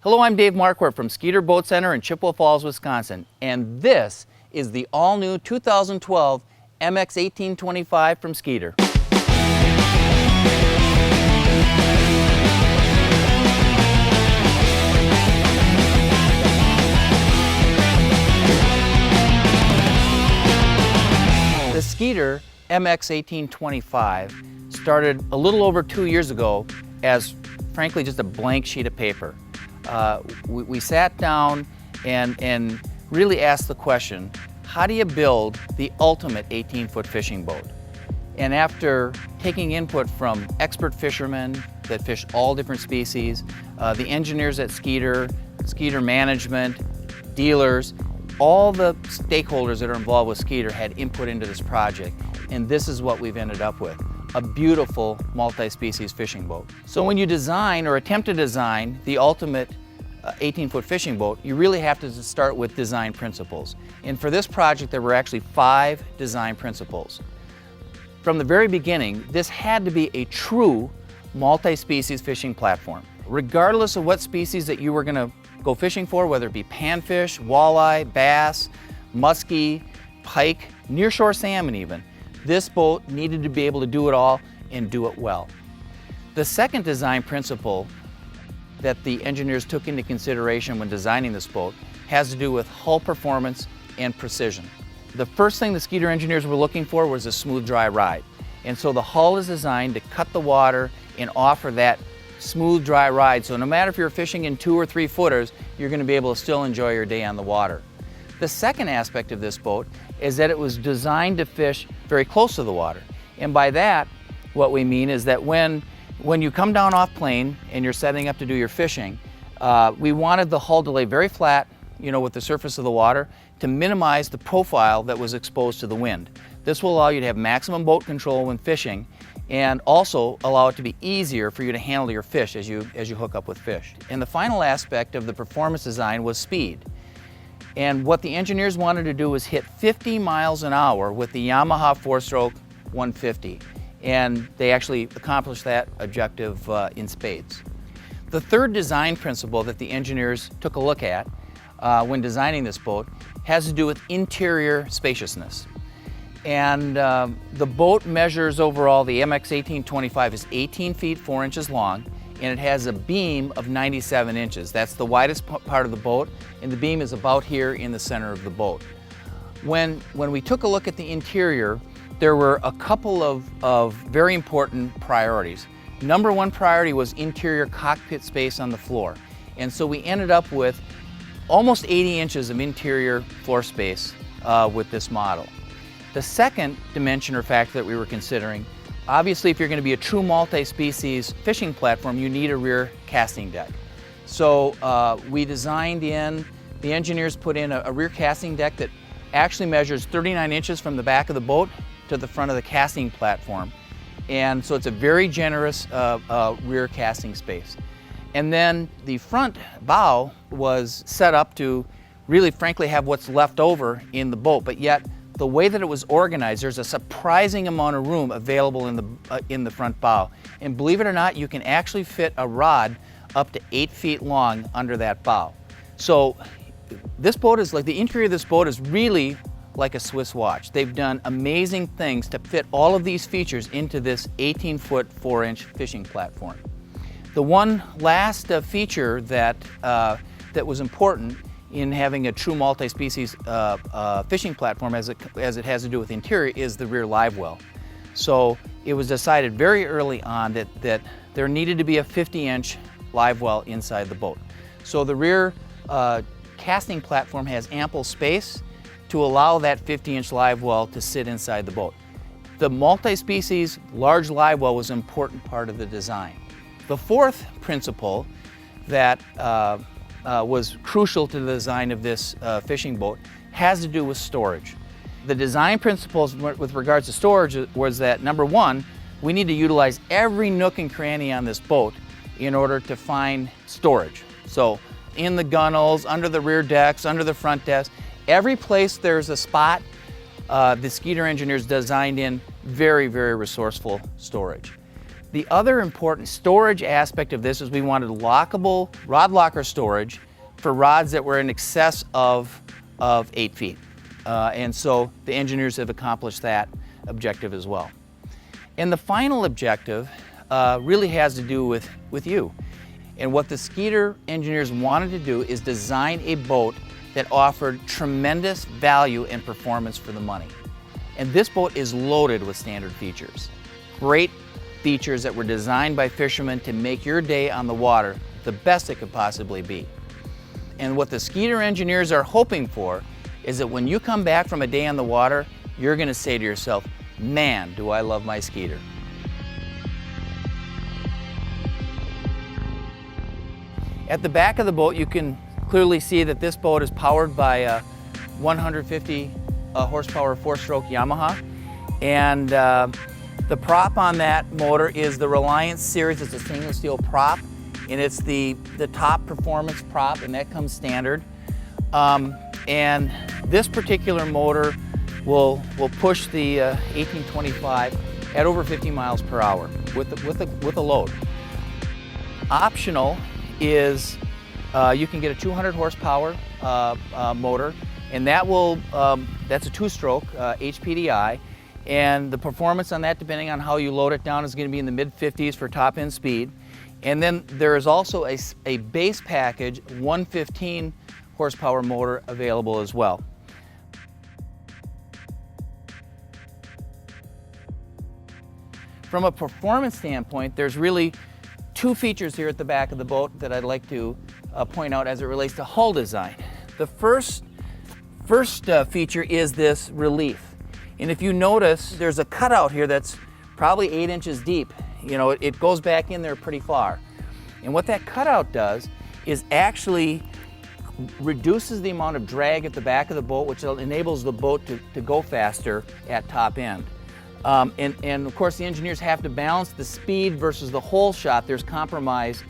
Hello, I'm Dave Markquart from Skeeter Boat Center in Chippewa Falls, Wisconsin, and this is the all-new 2012 MX1825 from Skeeter. The Skeeter MX1825 started a little over 2 years ago as, frankly, just a blank sheet of paper. We sat down and really asked the question, how do you build the ultimate 18-foot fishing boat? And after taking input from expert fishermen that fish all different species, the engineers at Skeeter, Skeeter management, dealers, all the stakeholders that are involved with Skeeter had input into this project, and this is what we've ended up with. A beautiful multi-species fishing boat. So when you design or attempt to design the ultimate 18-foot fishing boat, you really have to start with design principles. And for this project, there were actually 5 design principles. From the very beginning, this had to be a true multi-species fishing platform. Regardless of what species that you were going to go fishing for, whether it be panfish, walleye, bass, muskie, pike, nearshore salmon even, this boat needed to be able to do it all and do it well. The second design principle that the engineers took into consideration when designing this boat has to do with hull performance and precision. The first thing the Skeeter engineers were looking for was a smooth, dry ride. And so the hull is designed to cut the water and offer that smooth, dry ride. So no matter if you're fishing in 2 or 3 footers, you're going to be able to still enjoy your day on the water. The second aspect of this boat is that it was designed to fish very close to the water. And by that, what we mean is that when you come down off plane and you're setting up to do your fishing, we wanted the hull to lay very flat, with the surface of the water to minimize the profile that was exposed to the wind. This will allow you to have maximum boat control when fishing and also allow it to be easier for you to handle your fish as you hook up with fish. And the final aspect of the performance design was speed. And what the engineers wanted to do was hit 50 miles an hour with the Yamaha 4-stroke 150. And they actually accomplished that objective in spades. The third design principle that the engineers took a look at when designing this boat has to do with interior spaciousness. And the boat measures overall, the MX1825 is 18 feet 4 inches long, and it has a beam of 97 inches. That's the widest part of the boat, and the beam is about here in the center of the boat. When we took a look at the interior, there were a couple of very important priorities. Number one priority was interior cockpit space on the floor. And so we ended up with almost 80 inches of interior floor space with this model. The second dimension or factor that we were considering, obviously if you're going to be a true multi-species fishing platform, you need a rear casting deck. So we designed the engineers put in a rear casting deck that actually measures 39 inches from the back of the boat to the front of the casting platform. And so it's a very generous rear casting space. And then the front bow was set up to really frankly have what's left over in the boat, but yet the way that it was organized, there's a surprising amount of room available in the front bow. And believe it or not, you can actually fit a rod up to 8 feet long under that bow. So this boat is like, the interior of this boat is really like a Swiss watch. They've done amazing things to fit all of these features into this 18-foot 4-inch fishing platform. The one last feature that was important in having a true multi-species fishing platform as it has to do with the interior is the rear live well. So it was decided very early on that there needed to be a 50-inch live well inside the boat. So the rear casting platform has ample space to allow that 50-inch live well to sit inside the boat. The multi-species large live well was an important part of the design. The fourth principle that was crucial to the design of this fishing boat has to do with storage. The design principles with regards to storage was that, number one, we need to utilize every nook and cranny on this boat in order to find storage. So in the gunnels, under the rear decks, under the front decks, every place there's a spot, the Skeeter engineers designed in very, very resourceful storage. The other important storage aspect of this is we wanted lockable rod locker storage for rods that were in excess of 8 feet. And so the engineers have accomplished that objective as well. And the final objective really has to do with you. And what the Skeeter engineers wanted to do is design a boat that offered tremendous value and performance for the money. And this boat is loaded with standard features. Great features that were designed by fishermen to make your day on the water the best it could possibly be. And what the Skeeter engineers are hoping for is that when you come back from a day on the water, you're going to say to yourself, man, do I love my Skeeter. At the back of the boat, you can clearly see that this boat is powered by a 150 horsepower 4-stroke Yamaha. And the prop on that motor is the Reliance series. It's a stainless steel prop, and it's the top performance prop, and that comes standard. And this particular motor will push the 1825 at over 50 miles per hour with a load. Optional is you can get a 200 horsepower motor, and that's a 2-stroke HPDI, and the performance on that, depending on how you load it down, is going to be in the mid-50s for top end speed. And then there is also a base package 115 horsepower motor available as well. From a performance standpoint, there's really 2 features here at the back of the boat that I'd like to point out as it relates to hull design. The first feature is this relief. And if you notice, there's a cutout here that's probably 8 inches deep. You know, it goes back in there pretty far. And what that cutout does is actually reduces the amount of drag at the back of the boat, which enables the boat to go faster at top end. And of course, the engineers have to balance the speed versus the hole shot. There's compromise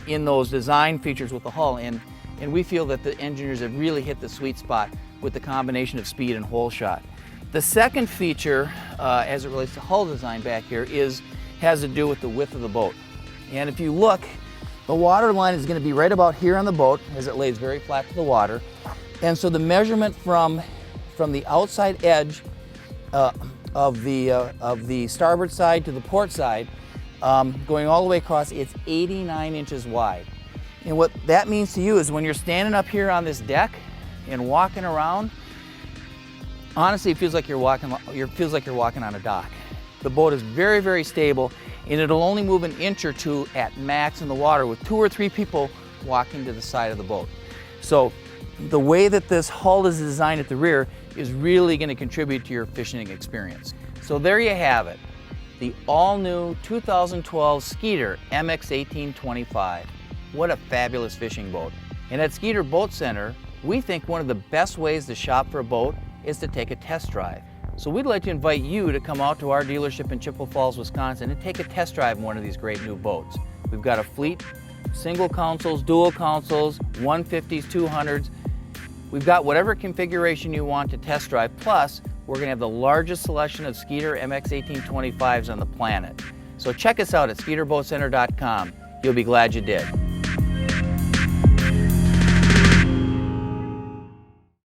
in those design features with the hull, and we feel that the engineers have really hit the sweet spot with the combination of speed and hole shot. The second feature, as it relates to hull design back here, has to do with the width of the boat. And if you look, the water line is going to be right about here on the boat as it lays very flat to the water. And so the measurement from the outside edge of the starboard side to the port side, going all the way across, it's 89 inches wide. And what that means to you is when you're standing up here on this deck and walking around, honestly, it feels like you're walking on a dock. The boat is very, very stable, and it'll only move an inch or two at max in the water with 2 or 3 people walking to the side of the boat. So the way that this hull is designed at the rear is really going to contribute to your fishing experience. So there you have it, the all-new 2012 Skeeter MX1825. What a fabulous fishing boat. And at Skeeter Boat Center, we think one of the best ways to shop for a boat is to take a test drive. So we'd like to invite you to come out to our dealership in Chippewa Falls, Wisconsin, and take a test drive in one of these great new boats. We've got a fleet, single consoles, dual consoles, 150s, 200s. We've got whatever configuration you want to test drive, plus we're going to have the largest selection of Skeeter MX1825s on the planet. So check us out at SkeeterBoatCenter.com. You'll be glad you did.